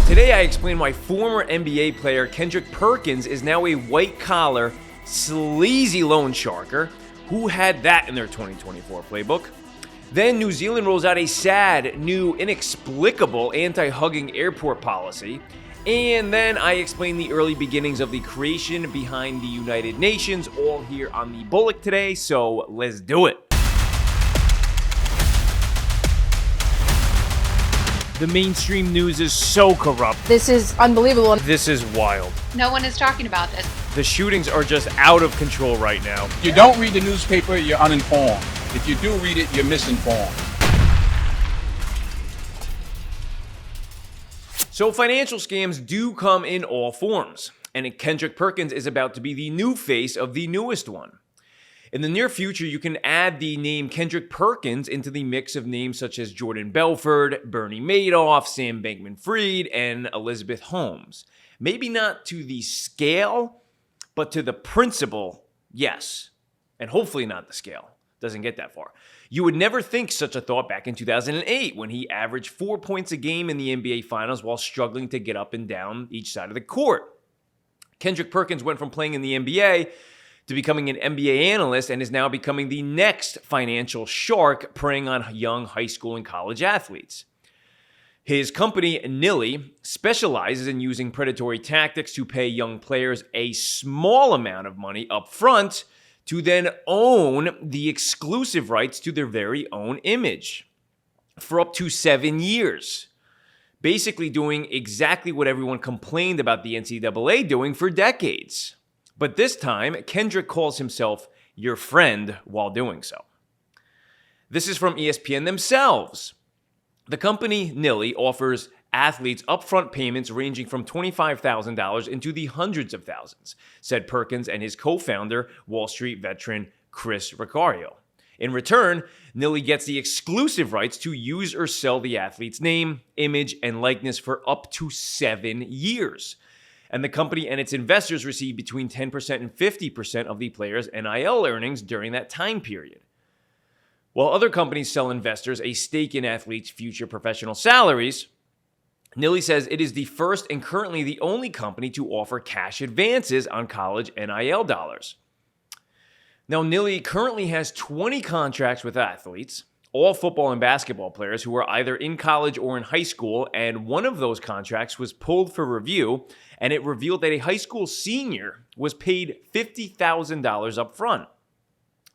Today I explain why former NBA player Kendrick Perkins is now a white-collar, sleazy loan sharker. Who had that in their 2024 playbook? Then New Zealand rolls out a sad, new, inexplicable anti-hugging airport policy. And then I explain the early beginnings of the creation behind the United Nations, all here on the Bullock today, so let's do it. The mainstream news is so corrupt. This is unbelievable. This is wild. No one is talking about this. The shootings are just out of control right now. If you don't read the newspaper, you're uninformed. If you do read it, you're misinformed. So financial scams do come in all forms, and Kendrick Perkins is about to be the new face of the newest one. In the near future, you can add the name Kendrick Perkins into the mix of names such as Jordan Belfort, Bernie Madoff, Sam Bankman-Fried, and Elizabeth Holmes. Maybe not to the scale, but to the principle, yes. And hopefully not the scale. Doesn't get that far. You would never think such a thought back in 2008 when he averaged 4 points a game in the NBA Finals while struggling to get up and down each side of the court. Kendrick Perkins went from playing in the NBA to becoming an NBA analyst and is now becoming the next financial shark preying on young high school and college athletes. His company, Nilly, specializes in using predatory tactics to pay young players a small amount of money up front to then own the exclusive rights to their very own image for up to 7 years. Basically doing exactly what everyone complained about the NCAA doing for decades. But this time, Kendrick calls himself your friend while doing so. This is from ESPN themselves. The company, Nilly, offers athletes upfront payments ranging from $25,000 into the hundreds of thousands, said Perkins and his co-founder, Wall Street veteran Chris Riccario. In return, Nilly gets the exclusive rights to use or sell the athlete's name, image, and likeness for up to 7 years. And the company and its investors receive between 10% and 50% of the player's NIL earnings during that time period. While other companies sell investors a stake in athletes' future professional salaries, Nilly says it is the first and currently the only company to offer cash advances on college NIL dollars. Now, Nilly currently has 20 contracts with athletes, all football and basketball players who are either in college or in high school, and one of those contracts was pulled for review, and it revealed that a high school senior was paid $50,000 up front.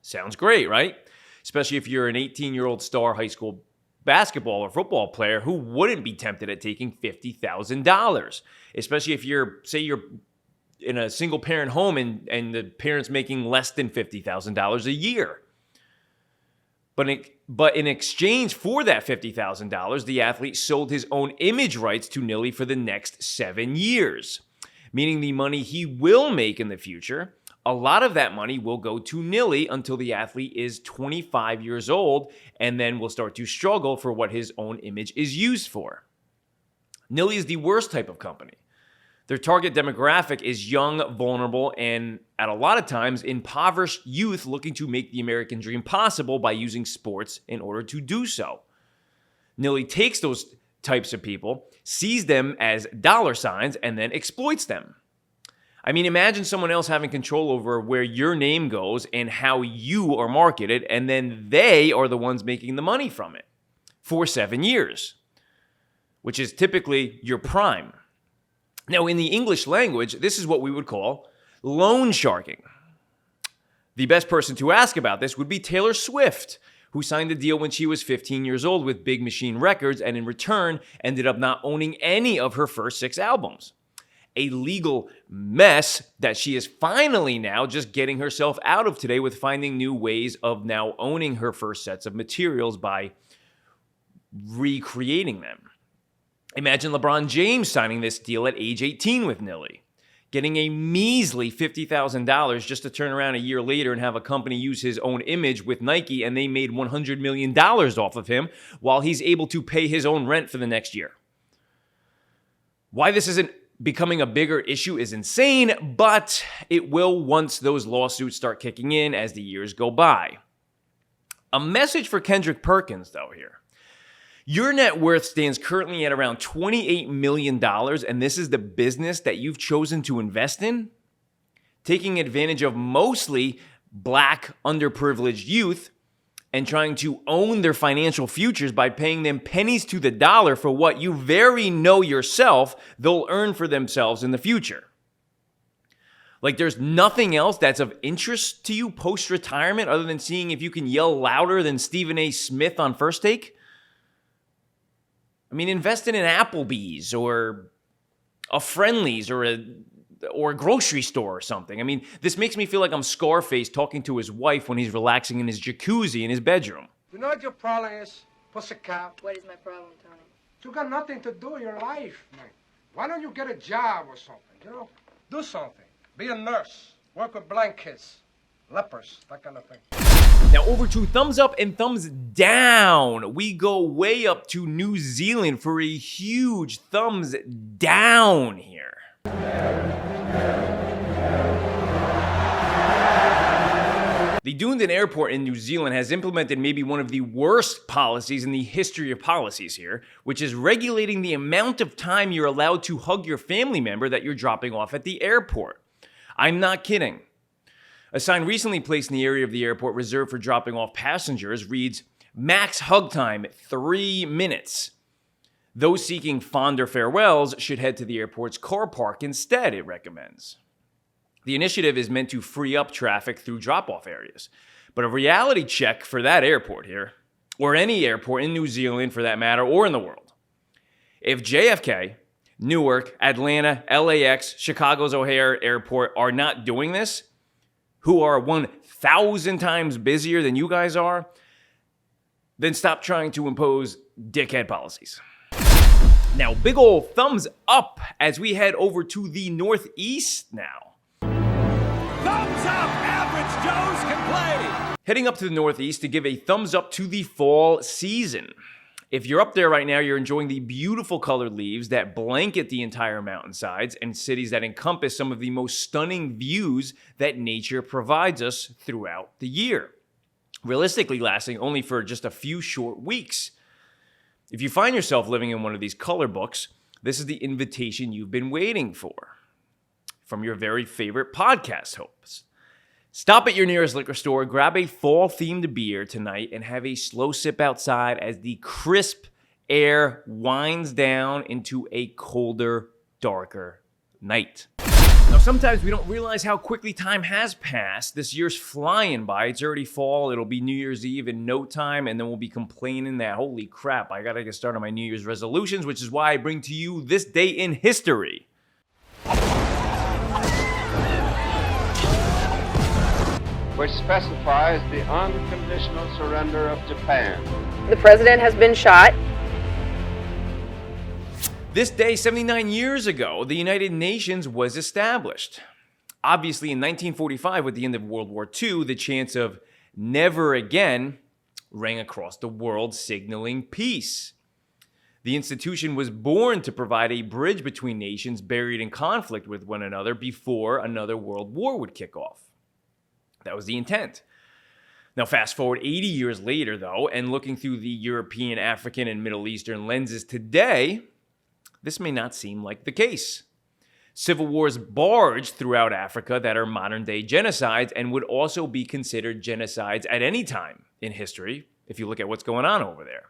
Sounds great, right? Especially if you're an 18-year-old star high school basketball or football player who wouldn't be tempted at taking $50,000. Especially if you're in a single-parent home and the parent's making less than $50,000 a year. But in exchange for that $50,000, the athlete sold his own image rights to Nilly for the next 7 years, meaning the money he will make in the future, a lot of that money will go to Nilly until the athlete is 25 years old and then will start to struggle for what his own image is used for. Nilly is the worst type of company. Their target demographic is young, vulnerable, and at a lot of times impoverished youth looking to make the American dream possible by using sports in order to do so. Nilly takes those types of people, sees them as dollar signs, and then exploits them. I mean, imagine someone else having control over where your name goes and how you are marketed, and then they are the ones making the money from it for 7 years, which is typically your prime. Now, in the English language, this is what we would call loan sharking. The best person to ask about this would be Taylor Swift, who signed a deal when she was 15 years old with Big Machine Records and in return ended up not owning any of her first 6 albums. A legal mess that she is finally now just getting herself out of today with finding new ways of now owning her first sets of materials by recreating them. Imagine LeBron James signing this deal at age 18 with Nilly, getting a measly $50,000 just to turn around a year later and have a company use his own image with Nike, and they made $100 million off of him while he's able to pay his own rent for the next year. Why this isn't becoming a bigger issue is insane, but it will once those lawsuits start kicking in as the years go by. A message for Kendrick Perkins, though, here. Your net worth stands currently at around $28 million, and this is the business that you've chosen to invest in? Taking advantage of mostly black, underprivileged youth and trying to own their financial futures by paying them pennies to the dollar for what you very know yourself they'll earn for themselves in the future. Like there's nothing else that's of interest to you post-retirement other than seeing if you can yell louder than Stephen A. Smith on First Take? I mean, invest in an Applebee's or a Friendly's or a grocery store or something. I mean, this makes me feel like I'm Scarface talking to his wife when he's relaxing in his jacuzzi in his bedroom. You know what your problem is, pussycat? What is my problem, Tony? You got nothing to do in your life, man. Why don't you get a job or something, you know? Do something. Be a nurse. Work with blankets, lepers, that kind of thing. Now over to thumbs up and thumbs down. We go way up to New Zealand for a huge thumbs down here. The Dunedin Airport in New Zealand has implemented maybe one of the worst policies in the history of policies here, which is regulating the amount of time you're allowed to hug your family member that you're dropping off at the airport. I'm not kidding. A sign recently placed in the area of the airport reserved for dropping off passengers reads, "Max hug time, 3 minutes. Those seeking fonder farewells should head to the airport's car park instead," it recommends. The initiative is meant to free up traffic through drop-off areas. But a reality check for that airport here, or any airport in New Zealand for that matter, or in the world. If JFK, Newark, Atlanta, LAX, Chicago's O'Hare Airport are not doing this, who are 1,000 times busier than you guys are, then stop trying to impose dickhead policies. Now, big ol' thumbs up as we head over to the Northeast now. Thumbs up, average Joes can play. Heading up to the Northeast to give a thumbs up to the fall season. If you're up there right now, you're enjoying the beautiful colored leaves that blanket the entire mountainsides and cities that encompass some of the most stunning views that nature provides us throughout the year, realistically lasting only for just a few short weeks. If you find yourself living in one of these color books, this is the invitation you've been waiting for from your very favorite podcast hosts. Stop at your nearest liquor store, grab a fall-themed beer tonight, and have a slow sip outside as the crisp air winds down into a colder, darker night. Now, sometimes we don't realize how quickly time has passed. This year's flying by. It's already fall. It'll be New Year's Eve in no time, and then we'll be complaining that, holy crap, I gotta get started on my New Year's resolutions, which is why I bring to you this day in history. Which specifies the unconditional surrender of Japan. The president has been shot. This day, 79 years ago, the United Nations was established. Obviously, in 1945, with the end of World War II, the chants of "never again" rang across the world, signaling peace. The institution was born to provide a bridge between nations buried in conflict with one another before another world war would kick off. That was the intent. Now, fast forward 80 years later, though, and looking through the European, African, and Middle Eastern lenses today, this may not seem like the case. Civil wars barged throughout Africa that are modern-day genocides and would also be considered genocides at any time in history, if you look at what's going on over there.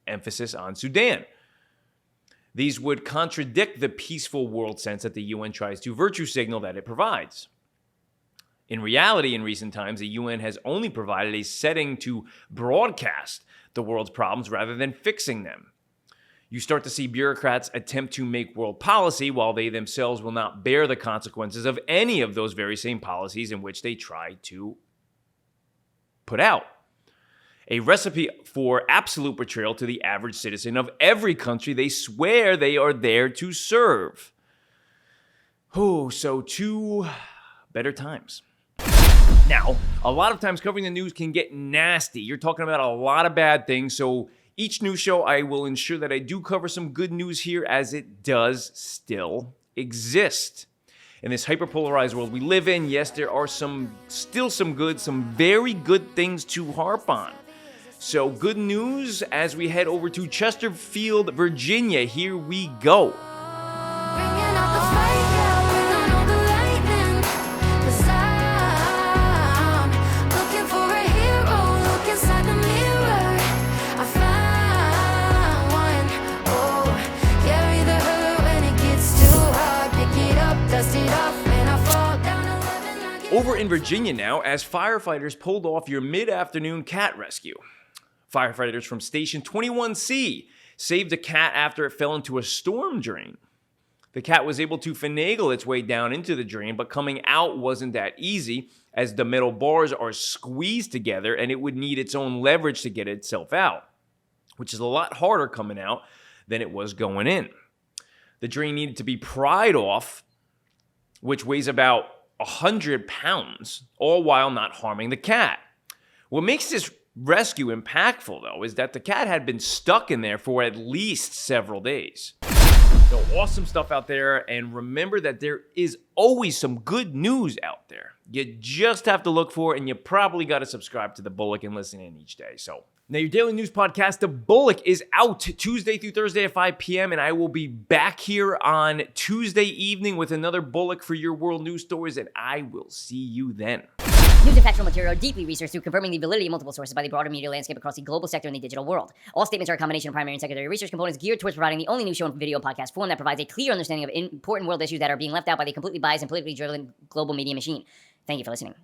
Emphasis on Sudan. These would contradict the peaceful world sense that the UN tries to virtue signal that it provides. In reality, in recent times, the UN has only provided a setting to broadcast the world's problems rather than fixing them. You start to see bureaucrats attempt to make world policy while they themselves will not bear the consequences of any of those very same policies in which they try to put out. A recipe for absolute betrayal to the average citizen of every country they swear they are there to serve. Oh, so two better times. Now, a lot of times covering the news can get nasty. You're talking about a lot of bad things, so each news show I will ensure that I do cover some good news here as it does still exist. In this hyperpolarized world we live in, yes, there are still some very good things to harp on. So good news as we head over to Chesterfield, Virginia. Here we go. Bringing out the fire, bring on all the lightning. 'Cause I'm looking for a hero. Look inside the mirror. I found one. Oh, carry the hurt when it gets too hard. Pick it up, dust it off, and I fall down 11. I get Over in Virginia now, as firefighters pulled off your mid-afternoon cat rescue. Firefighters from Station 21C saved a cat after it fell into a storm drain. The cat was able to finagle its way down into the drain, but coming out wasn't that easy, as the metal bars are squeezed together and it would need its own leverage to get itself out, which is a lot harder coming out than it was going in. The drain needed to be pried off, which weighs about 100 pounds, all while not harming the cat. What makes this rescue impactful, though, is that the cat had been stuck in there for at least several days. So awesome stuff out there, and remember that there is always some good news out there. You just have to look for it, and you probably got to subscribe to the Bullock and listen in each day. So now your daily news podcast, The Bullock, is out Tuesday through Thursday at 5 p.m., and I will be back here on Tuesday evening with another Bullock for your world news stories, and I will see you then. News and factual material are deeply researched through confirming the validity of multiple sources by the broader media landscape across the global sector and the digital world. All statements are a combination of primary and secondary research components geared towards providing the only news show and video podcast form that provides a clear understanding of important world issues that are being left out by the completely biased and politically driven global media machine. Thank you for listening.